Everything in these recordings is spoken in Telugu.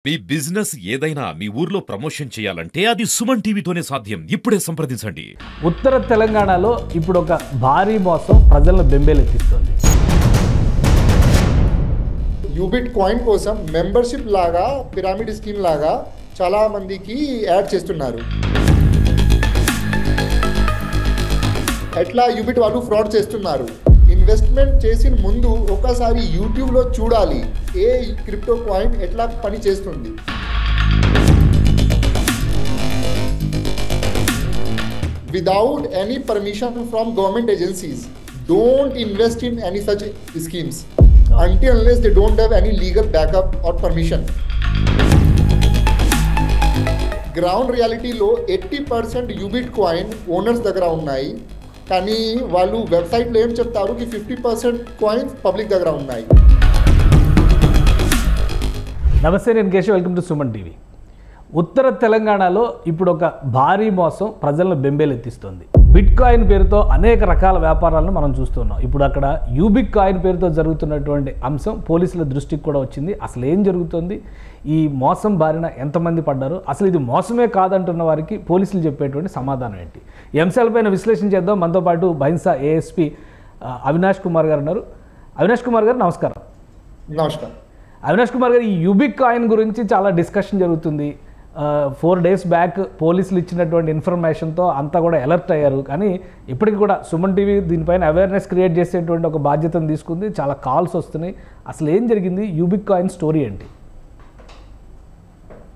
మీ బిజినెస్ ఏదైనా మీ ఊర్లో ప్రమోషన్ చేయాలంటే అది సుమన్ టీవీతోనే సాధ్యం. ఇప్పుడే సంప్రదించండి. ఉత్తర తెలంగాణలో ఇప్పుడు ఒక భారీ మోసం ప్రజలను బెంబేలెత్తిస్తుంది. యూబిట్ కాయిన్ కోసం మెంబర్షిప్ లాగా పిరమిడ్ స్కీమ్ లాగా చాలా మందికి యాడ్ చేస్తున్నారు. ఎట్లా యూబిట్ వాళ్ళు ఫ్రాడ్ చేస్తున్నారు? ఇన్వెస్ట్మెంట్ చేసిన ముందు ఒకసారి యూట్యూబ్లో చూడాలి ఏ క్రిప్టో కాయిన్ ఎట్లా పని చేస్తుంది. Without any permission from government agencies, don't invest in any such schemes until unless they don't have any legal backup or permission. Ground రియాలిటీలో 80% యూబిట్ కాయిన్ ఓనర్స్ దగ్గర ఉన్నాయి, కానీ వాళ్ళు వెబ్సైట్లో ఏం చెప్తారు కి 50% కాయిన్స్ పబ్లిక్ దగ్గర ఉన్నాయి. నమస్తే, నేను Keshav. Welcome to Suman TV. ఉత్తర తెలంగాణలో ఇప్పుడు ఒక భారీ మోసం ప్రజలను బెంబేలెత్తిస్తుంది. బిట్ కాయిన్ పేరుతో అనేక రకాల వ్యాపారాలను మనం చూస్తున్నాం. ఇప్పుడు అక్కడ యూబిట్ కాయిన్ పేరుతో జరుగుతున్నటువంటి అంశం పోలీసుల దృష్టికి కూడా వచ్చింది. అసలు ఏం జరుగుతుంది, ఈ మోసం బారిన ఎంతమంది పడ్డారు, అసలు ఇది మోసమే కాదంటున్న వారికి పోలీసులు చెప్పేటువంటి సమాధానం ఏంటి, ఈ అంశాలపైన విశ్లేషణ చేద్దాం. మనతో పాటు బైన్సా ఏఎస్పీ అవినాష్ కుమార్ గారు ఉన్నారు. అవినాష్ కుమార్ గారు నమస్కారం. నమస్కారం. అవినాష్ కుమార్ గారు, ఈ యూబిట్ కాయిన్ గురించి చాలా డిస్కషన్ జరుగుతుంది. 4 days బ్యాక్ పోలీసులు ఇచ్చినటువంటి ఇన్ఫర్మేషన్తో అంతా కూడా అలర్ట్ అయ్యారు. కానీ ఇప్పటికి కూడా సుమన్ టీవీ దీనిపైన అవేర్నెస్ క్రియేట్ చేసేటువంటి ఒక బాధ్యతను తీసుకుంది. చాలా కాల్స్ వస్తున్నాయి. అసలు ఏం జరిగింది, యూబిట్ కాయిన్ స్టోరీ ఏంటి?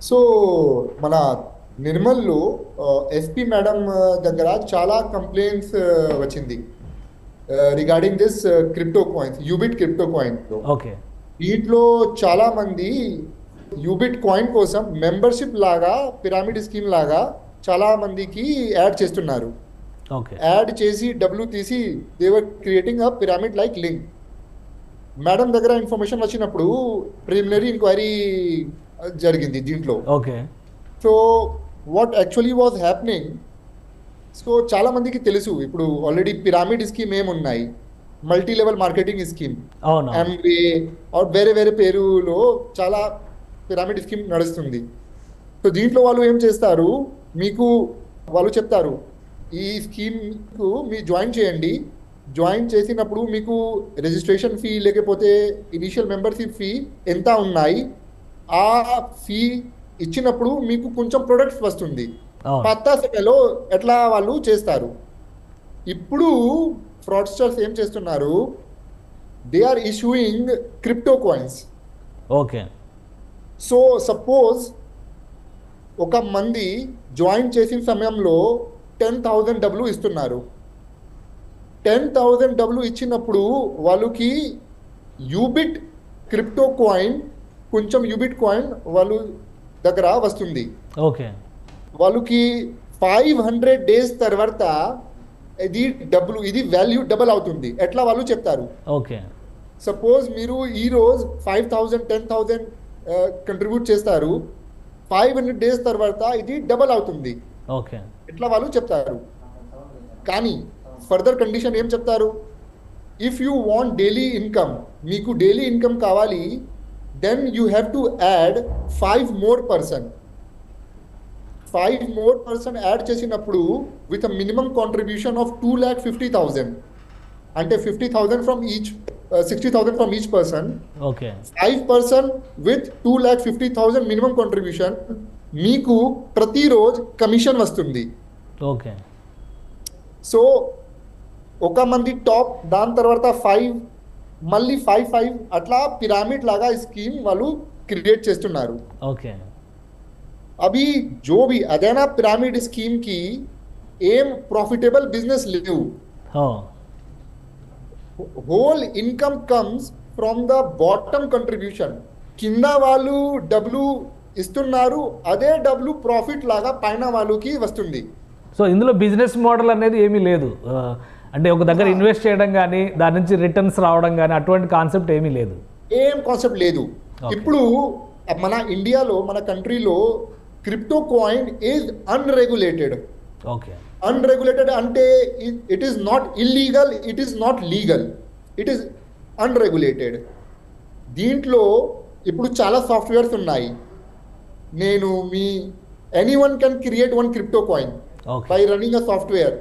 సో మన నిర్మల్లో ఎస్పీ మేడం దగ్గర చాలా కంప్లైంట్స్ వచ్చింది regarding this crypto coins, Ubit crypto coin. Okay. వీటిలో చాలా మంది యూబిట్ కాయిన్ కోసం మెంబర్షిప్ లాగా పిరమిడ్ స్కీమ్ లాగా చాలా మందికి యాడ్ చేస్తున్నారు. ఓకే. యాడ్ చేసి డబ్బులు తీసి they were creating a pyramid like link. Madam దగ్గర ఇన్ఫర్మేషన్ వచ్చినప్పుడు ప్రిలిమినరీ ఎంక్వైరీ జరిగింది దీంట్లో. Okay. So what actually was happening, so చాలా మందికి తెలుసు ఇప్పుడు ఆల్రెడీ పిరమిడ్ స్కీమ్ ఏమున్నాయి, multi level marketing scheme, Amway or వేరే వేరే పేరులో చాలా పిరమిడ్ స్కీమ్ నడుస్తుంది. సో దీంట్లో వాళ్ళు ఏం చేస్తారు, మీకు వాళ్ళు చెప్తారు ఈ స్కీమ్కు మీ జాయిన్ చేయండి. జాయిన్ చేసినప్పుడు మీకు రిజిస్ట్రేషన్ ఫీ లేకపోతే ఇనిషియల్ మెంబర్షిప్ ఫీ ఎంత ఉన్నాయి, ఆ ఫీ ఇచ్చినప్పుడు మీకు కొంచెం ప్రొడక్ట్స్ వస్తుంది. పత్తా సమయంలో ఎట్లా వాళ్ళు చేస్తారు. ఇప్పుడు ఫ్రాడ్స్టర్స్ ఏం చేస్తున్నారు, they are issuing crypto coins. Okay. So suppose ఒక మంది జాయిన్ చేసిన సమయంలో 10,000 డబ్బులు ఇస్తున్నారు. 10,000 డబ్బులు ఇచ్చినప్పుడు వాళ్ళకి యూబిట్ క్రిప్టో కాయిన్ కొంచెం యూబిట్ కాయిన్ వాళ్ళు దగ్గర వస్తుంది. ఓకే. వాళ్ళకి 500 days తర్వాత ఇది డబ్బులు, ఇది వాల్యూ డబల్ అవుతుంది. ఎట్లా వాళ్ళు చెప్తారు. ఓకే. సపోజ్ మీరు ఈరోజు 5,000 10,000 కంట్రిబ్యూట్ చేస్తారు, 500 days తర్వాత ఇది డబల్ అవుతుంది. ఓకే. ఇట్లా వాళ్ళు చెప్తారు. కానీ ఫర్దర్ కండిషన్ ఏం చెప్తారు, if you want daily income, మీకు డైలీ ఇన్కమ్ కావాలి, then you have to add 5 more person. 5 more person add చేసినప్పుడు with a minimum contribution of 2,50,000, అంటే 50,000 from each, 60,000 from each person. Okay. 5 person with 2,50,000 minimum contribution, మీకు ప్రతిరోజు కమిషన్ వస్తుంది. ఓకే. సో ఒక మంది టాప్, దాని తర్వాత 5, మళ్ళీ 5 అట్లా పిరమిడ్ లాగా స్కీమ్ వాళ్ళు క్రియేట్ చేస్తున్నారు. ఓకే. అవి జో भी అదేనా పిరమిడ్ స్కీమ్ కి ఏం ప్రాఫిటబుల్ బిజినెస్ లేవు. Whole income comes from the bottom contribution. కింద వాళ్ళు డబ్బులు ఇస్తున్నారు, అదే డబ్బులు ప్రాఫిట్ లాగా పైన వాళ్ళకి వస్తుంది. సో ఇందులో బిజినెస్ మోడల్ అనేది ఏమీ లేదు, అంటే ఒక దగ్గర ఇన్వెస్ట్ చేయడం కానీ దాని నుంచి రిటర్న్స్ రావడం కానీ అటువంటి కాన్సెప్ట్ ఏమీ లేదు. ఏం కాన్సెప్ట్ లేదు. ఇప్పుడు మన ఇండియాలో, మన కంట్రీలో crypto coin is unregulated. Okay. Unregulated అంటే it is not illegal, it is not legal, it is unregulated. దీంట్లో ఇప్పుడు చాలా సాఫ్ట్వేర్స్ ఉన్నాయి. నేను మీ anyone can create one crypto coin by running a software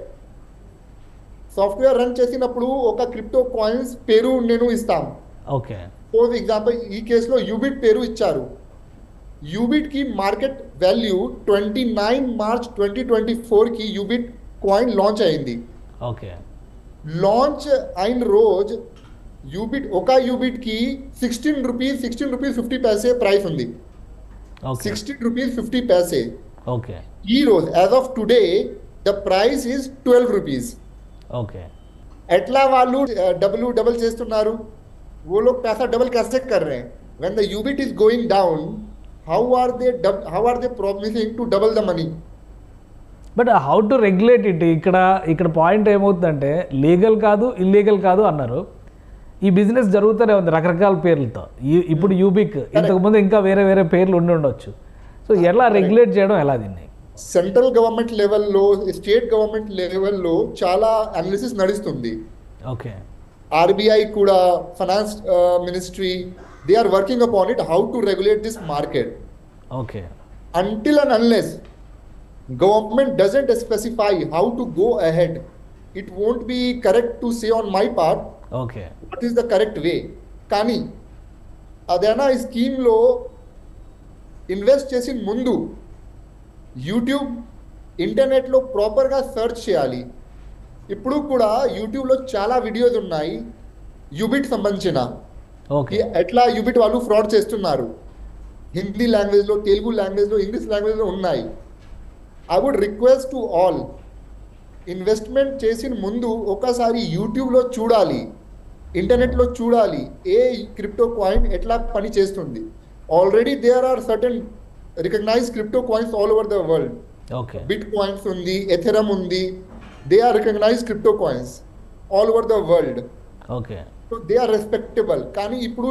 run చేసినప్పుడు ఒక క్రిప్టో కాయిన్స్ పేరు నేను ఇస్తాం. ఓకే, ఫర్ ఎగ్జాంపుల్ ఈ కేసులో యూబిట్ పేరు ఇచ్చారు. యూబిట్ కి మార్కెట్ వాల్యూ 29 మార్చ్ 2024 కి యూబిట్ కాయిన్ లాంచ్ అయింది. ఓకే, లాంచ్ అయిన రోజు ఒక యూబిట్ కి 16 రూపీస్ 50 పైసే ప్రైస్ ఉంది. 16 రూపీస్ 50 పైసే. ఓకే, ఈ రోజు as of today the price is 12 rupees. Okay, ఎట్లా వాళ్ళు డబుల్ చేస్తున్నారు? वो लोग पैसा डबल कैसे कर रहे हैं? When the UBIT is going down, how are they promising to double the money? But how to regulate it? ఇక్కడ పాయింట్ ఏమవుతుందంటే లీగల్ కాదు, ఇల్లీగల్ కాదు అన్నారు. ఈ బిజినెస్ జరుగుతూనే ఉంది రకరకాల పేర్లతో. ఇప్పుడు యూబిక్, ఇంతకుముందు ఇంకా వేరే వేరే పేర్లు ఉండి ఉండొచ్చు. సో ఎలా రెగ్యులేట్ చేయడం ఎలా దీన్ని? సెంట్రల్ గవర్నమెంట్ లెవెల్లో, స్టేట్ గవర్నమెంట్ లెవెల్లో చాలా అనాలిసిస్ నడుస్తుంది. ఓకే, RBI కూడా, finance ministry, they are working upon it how to regulate this market. Okay, until and unless government doesn't specify how to go ahead, it won't be correct to say on my part okay, what is the correct way. కానీ అదేనా ఈ స్కీమ్లో ఇన్వెస్ట్ చేసిన ముందు యూట్యూబ్, ఇంటర్నెట్లో ప్రాపర్గా సెర్చ్ చేయాలి. ఇప్పుడు కూడా యూట్యూబ్లో చాలా వీడియోస్ ఉన్నాయి యూబిట్ సంబంధించిన, ఎట్లా యూబిట్ వాళ్ళు ఫ్రాడ్ చేస్తున్నారు. హిందీ లాంగ్వేజ్లో, తెలుగు లాంగ్వేజ్లో, ఇంగ్లీష్ లాంగ్వేజ్లో ఉన్నాయి. I would request to all, investment చేసిన ముందు ఒకసారి యూట్యూబ్లో చూడాలి, ఇంటర్నెట్లో చూడాలి ఏ క్రిప్టో కాయిన్ ఎట్లా పని చేస్తుంది. Already there are certain recognised crypto coins all over the world. Bitcoins ఉంది, ఎథెరమ్ ఉంది. They are recognised crypto coins all over the world. Okay, so they are respectable. కానీ ఇప్పుడు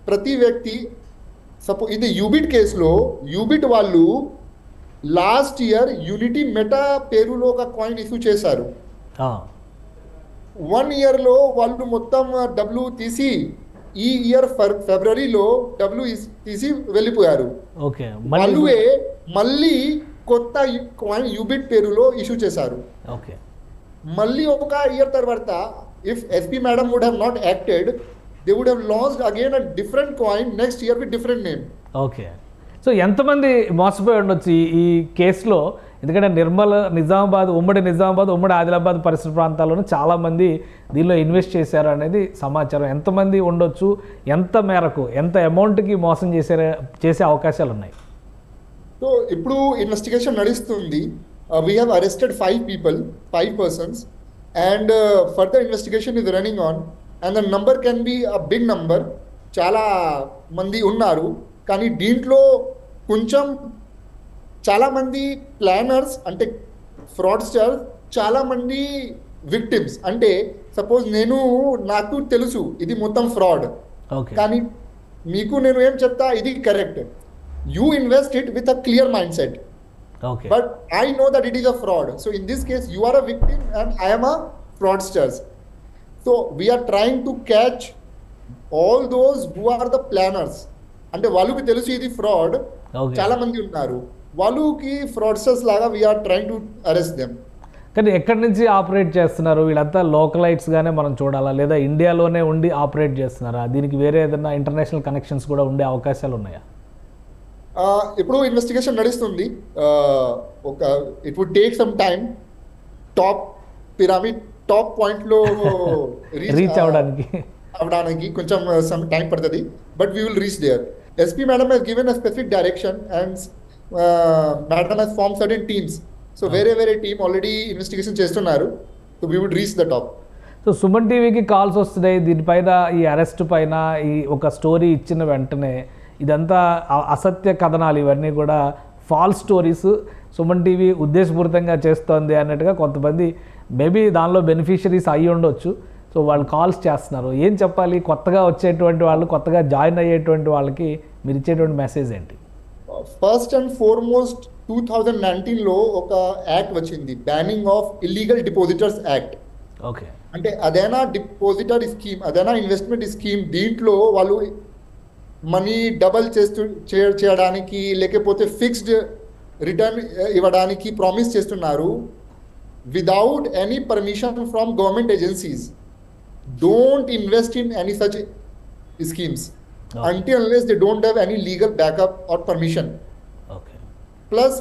ప్రతి వ్యక్తి, సపోజ్ ఇది యూబిట్ కేసులో, యూబిట్ వాళ్ళు లాస్ట్ ఇయర్ యూనిటీ మెటా పేరులో ఒక కాయిన్ ఇష్యూ చేశారు. 1 ఇయర్లో వాళ్ళు మొత్తం డబ్బులు తీసి, ఈ ఇయర్ ఫిబ్రవరిలో డబ్బులు తీసి వెళ్ళిపోయారు. వాళ్ళే మళ్ళీ కొత్త కాయిన్ యూబిట్ పేరులో ఇష్యూ చేశారు. మళ్ళీ ఒక ఇయర్ తర్వాత, if SP madam would have not acted, they would have launched again a different coin next year with different name. Okay, so ఎంతమంది మోసపోయి ఉండొచ్చు ఈ కేసులో? ఎందుకంటే నిజామాబాద్, ఉమ్మడి ఆదిలాబాద్ పరిసర ప్రాంతాల్లోనూ చాలామంది దీనిలో ఇన్వెస్ట్ చేశారు అనేది సమాచారం. ఎంతమంది ఉండొచ్చు, ఎంత మేరకు, ఎంత అమౌంట్కి మోసం చేసే అవకాశాలు ఉన్నాయి? సో ఇప్పుడు ఇన్వెస్టిగేషన్ నడుస్తుంది. We have arrested 5 persons, and further investigation is running on. And the number can be a big number. చాలా మంది ఉన్నారు. కానీ దీంట్లో కొంచెం చాలా మంది ప్లానర్స్ అంటే ఫ్రాడ్స్టర్స్, చాలా మంది విక్టిమ్స్. అంటే సపోజ్ నాకు తెలుసు ఇది మొత్తం ఫ్రాడ్, కానీ మీకు నేను ఏం చెప్తా, ఇది correct. You invest it with a clear mind set. But I know that it is a fraud. So in this case you are a victim and I am a fraudsters. So we are trying to catch all those who are the planners. అంటే వాళ్ళకి తెలుసు ఇది ఫ్రాడ్, చాలా మంది ఉన్నారు, వాళ్ళకి ఫ్రాడ్స్టర్స్ లాగా we are trying to arrest them. కానీ ఎక్కడి నుంచి ఆపరేట్ చేస్తున్నారు వీళ్ళంతా? లోకలైట్స్గానే మనం చూడాలా, లేదా ఇండియాలోనే ఉండి ఆపరేట్ చేస్తున్నారా? దీనికి వేరే ఏదైనా ఇంటర్నేషనల్ కనెక్షన్స్ కూడా ఉండే అవకాశాలు ఉన్నాయా? ఇప్పుడు ఇన్వెస్టిగేషన్ నడుస్తుంది. It would take some time. Pyramid top పాయింట్లో రీచ్ అవడానికి కొంచెం సమ్ టైం పడుతుంది, but we will reach there. SP madam has given a specific direction and madam has form certain teams. So వేరే టీమ్ ఆల్రెడీ ఇన్వెస్టిగేషన్ చేస్తున్నారు. So we would reach the top. So Suman టీవీకి కాల్స్ వస్తున్నాయి దీనిపైన, ఈ అరెస్ట్ పైన, ఈ ఒక స్టోరీ ఇచ్చిన వెంటనే ఇదంతా అసత్య కథనాలు, ఇవన్నీ కూడా ఫాల్స్ స్టోరీస్, సుమన్ టీవీ ఉద్దేశపూరితంగా చేస్తోంది అన్నట్టుగా కొంతమంది మేబీ దానిలో బెనిఫిషరీస్ అయ్యి ఉండొచ్చు. సో వాళ్ళు కాల్స్ చేస్తున్నారు. ఏం చెప్పాలి కొత్తగా వచ్చేటువంటి వాళ్ళు, కొత్తగా జాయిన్ అయ్యేటువంటి వాళ్ళకి మీరు ఇచ్చేటువంటి మెసేజ్ ఏంటి? ఫస్ట్ అండ్ ఫార్మోస్ట్ 2019లో ఒక యాక్ట్ వచ్చింది, banning of illegal depositors act. అంటే అదేనా డిపాజిటర్ స్కీమ్, అదేనా ఇన్వెస్ట్మెంట్ స్కీమ్. దీంట్లో వాళ్ళు మనీ డబల్ చేయడానికి లేకపోతే ఫిక్స్డ్ రిటర్న్ ఇవ్వడానికి ప్రామిస్ చేస్తున్నారు without any permission from government agencies. Don't invest in any such schemes until unless they don't have any legal backup or permission. Okay. Plus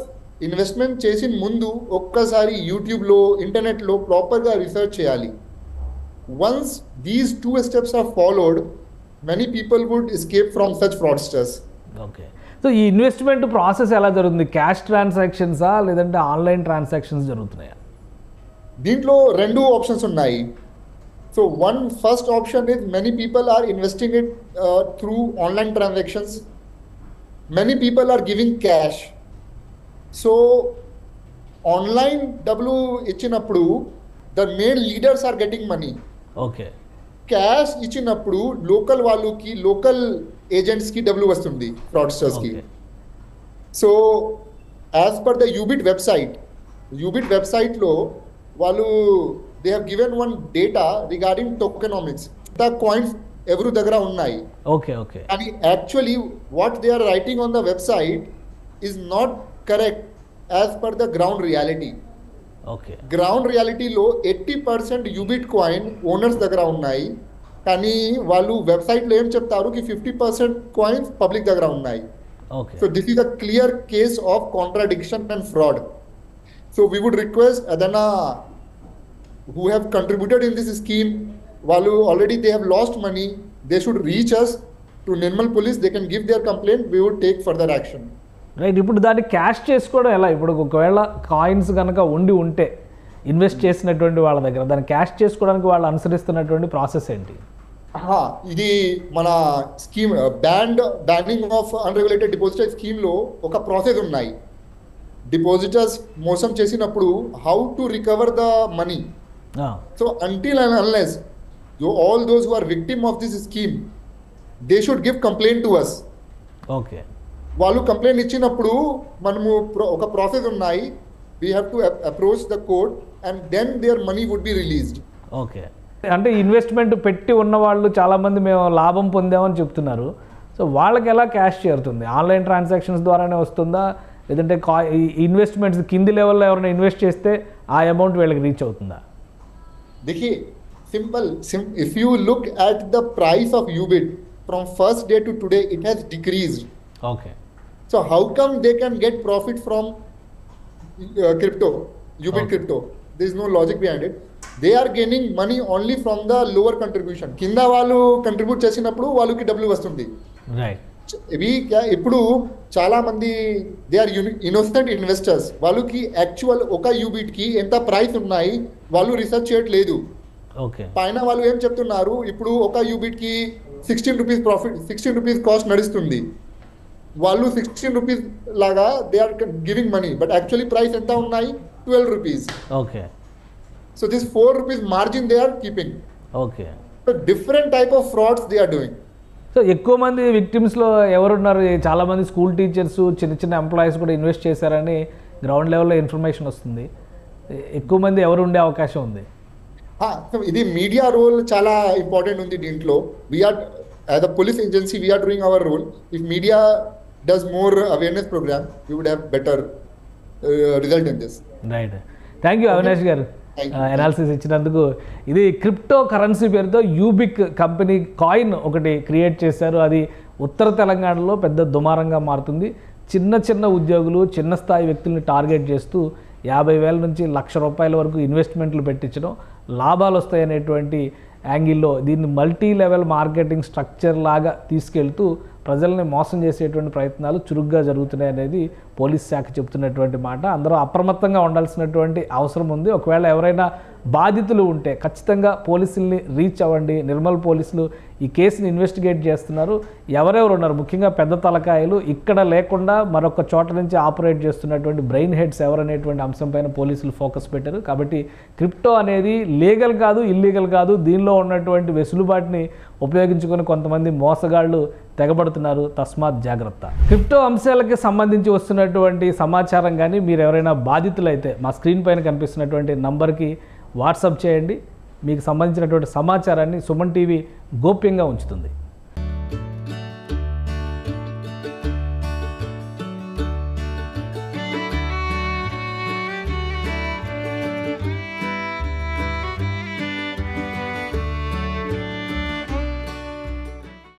investment చేసిన ముందు ఒక్కసారి యూట్యూబ్లో ఇంటర్నెట్లో ప్రాపర్గా రీసెర్చ్ చేయాలి. Once these 2 steps are followed many people would escape from such fraudsters. Okay. So ఈ ఇన్వెస్ట్మెంట్ ప్రాసెస్ ఎలా జరుగుతుంది? క్యాష్ ట్రాన్సాక్షన్సా లేదంటే ఆన్లైన్ ట్రాన్సాక్షన్స్ జరుగుతున్నాయా? దీంట్లో 2 ఆప్షన్స్ ఉన్నాయి. So first option is many people are investing it through online transactions. Many people are giving cash. So online double ఇచ్చినప్పుడు the main leaders are getting money. Okay. Cash ఇచ్చినప్పుడు లోకల్ వాళ్ళకి లోకల్ ఏజెంట్స్ కి డబ్బులు వస్తుంది ఫ్రాడ్స్టర్స్ కి. So as per the UBIT website లో వాళ్ళు they have given one data regarding tokenomics. The coins every dagra unnai. Okay. And actually what they are writing on the website is not correct as per the ground reality. Okay. Ground reality lo 80% UBIT coin owners dagra unnai. Kani valu website lo em cheptaru ki 50% coins public dagra unnai. Okay. So this is a clear case of contradiction and fraud. So we would request adana who have contributed in this scheme, while already they have lost money, they should reach us to Nirmal Police. They can give their complaint. We would take further action. Right. ఇప్పుడు దాన్ని క్యాష్ చేసుకోవడం ఎలా? ఇప్పుడు ఒకవేళ కాయిన్స్ కనుక ఉంటే ఇన్వెస్ట్ చేసినటువంటి వాళ్ళ దగ్గర దాన్ని క్యాష్ చేసుకోవడానికి వాళ్ళు అనుసరిస్తున్నటువంటి ప్రాసెస్ ఏంటి? ఇది మన scheme banning of unregulated depositor స్కీమ్లో ఒక ప్రాసెస్ ఉన్నాయి. డిపాజిటర్స్ మోసం చేసినప్పుడు how to recover the money. So until and unless all those who are victim of this scheme, they should give complaint to us. Okay. వాళ్ళు కంప్లైంట్ ఇచ్చినప్పుడు మనము ఒక ప్రాసెస్ ఉన్నాయి. We have to approach the court and then their money would be released. Okay. అంటే ఇన్వెస్ట్మెంట్ పెట్టి ఉన్న వాళ్ళు చాలామంది మేము లాభం పొందామని చెప్తున్నారు. సో వాళ్ళకి ఎలా క్యాష్ చేరుతుంది? ఆన్లైన్ ట్రాన్సాక్షన్స్ ద్వారానే వస్తుందా లేదంటే ఇన్వెస్ట్మెంట్స్ కింది లెవెల్లో ఎవరైనా ఇన్వెస్ట్ చేస్తే ఆ అమౌంట్ వీళ్ళకి రీచ్ అవుతుందా? देखिए simple if you look at the price of UBIT from first day to today, it has decreased. Okay. So how come they can get profit from crypto, UBIT crypto? There is no logic behind it. They are gaining money only from the lower contribution. కింద వాళ్ళు కంట్రిబ్యూట్ చేసినప్పుడు వాళ్ళకి డబ్బులు వస్తుంది. రైట్. ఇవి ఇప్పుడు చాలా మంది దే ఆర్ ఇన్నోసెంట్ ఇన్వెస్టర్స్. వాళ్ళకి యాక్చువల్ ఒక యూబిట్ కి ఎంత ప్రైస్ ఉన్నాయి వాళ్ళు రీసెర్చ్ చేయట్లేదు. ఓకే. పైన వాళ్ళు ఏం చెప్తున్నారు, ఇప్పుడు ఒక యూబిట్ కి 16 రూపీస్ ప్రాఫిట్, 16 రూపీస్ కాస్ట్ నడుస్తుంది. వాళ్ళు 16 రూపీస్ లాగా they are giving money, but actually price ఎంత ఉన్నాయి 12 rupees. Okay. So this 4 rupees margin they are keeping. Okay. So different type of frauds they are doing. So ఎక్కువ మంది విక్టిమ్స్లో ఎవరున్నారు? చాలామంది స్కూల్ టీచర్స్, చిన్న ఎంప్లాయీస్ కూడా ఇన్వెస్ట్ చేశారని గ్రౌండ్ లెవెల్లో ఇన్ఫర్మేషన్ వస్తుంది. ఎక్కువ మంది ఎవరు ఉండే అవకాశం ఉంది? ఇది మీడియా రోల్ చాలా ఇంపార్టెంట్ ఉంది దీంట్లో. We are as a police agency we are doing our role. If media does more awareness programme we would have better result in this. Right. Thank you Avinash garu analysis ఇచ్చినందుకు. ఇది క్రిప్టో కరెన్సీ పేరుతో యూబిక్ కంపెనీ కాయిన్ ఒకటి క్రియేట్ చేశారు. అది ఉత్తర తెలంగాణలో పెద్ద దుమారంగా మారుతుంది. చిన్న ఉద్యోగులు, చిన్న స్థాయి వ్యక్తుల్ని టార్గెట్ చేస్తూ 50,000 నుంచి ₹1,00,000 వరకు ఇన్వెస్ట్మెంట్లు పెట్టించడం, లాభాలు వస్తాయనేటువంటి యాంగిల్లో దీన్ని మల్టీ లెవెల్ మార్కెటింగ్ స్ట్రక్చర్ లాగా తీసుకెళ్తూ ప్రజల్ని మోసం చేసేటువంటి ప్రయత్నాలు చురుగ్గా జరుగుతున్నాయి అనేది పోలీస్ శాఖ చెబుతున్నటువంటి మాట. అందరూ అప్రమత్తంగా ఉండాల్సినటువంటి అవసరం ఉంది. ఒకవేళ ఎవరైనా బాధితులు ఉంటే ఖచ్చితంగా పోలీసుల్ని రీచ్ అవ్వండి. నిర్మల్ పోలీసులు ఈ కేసుని ఇన్వెస్టిగేట్ చేస్తున్నారు. ఎవరెవరు ఉన్నారు, ముఖ్యంగా పెద్ద తలకాయలు, ఇక్కడ లేకుండా మరొక చోట నుంచి ఆపరేట్ చేస్తున్నటువంటి బ్రెయిన్ హెడ్స్ ఎవరనేటువంటి అంశంపైన పోలీసులు ఫోకస్ పెట్టారు. కాబట్టి క్రిప్టో అనేది లీగల్ కాదు, ఇల్లీగల్ కాదు. దీనిలో ఉన్నటువంటి వెసులుబాటుని ఉపయోగించుకొని కొంతమంది మోసగాళ్ళు తెగబడుతున్నారు. తస్మాత్ జాగ్రత్త. క్రిప్టో అంశాలకి సంబంధించి వస్తున్నటువంటి సమాచారం కానీ మీరు ఎవరైనా బాధితులైతే మా స్క్రీన్ పైన కనిపిస్తున్నటువంటి నంబర్కి వాట్సాప్ చేయండి. మీకు సంబంధించినటువంటి సమాచారాన్ని సుమన్ టీవీ గోప్యంగా ఉంచుతుంది.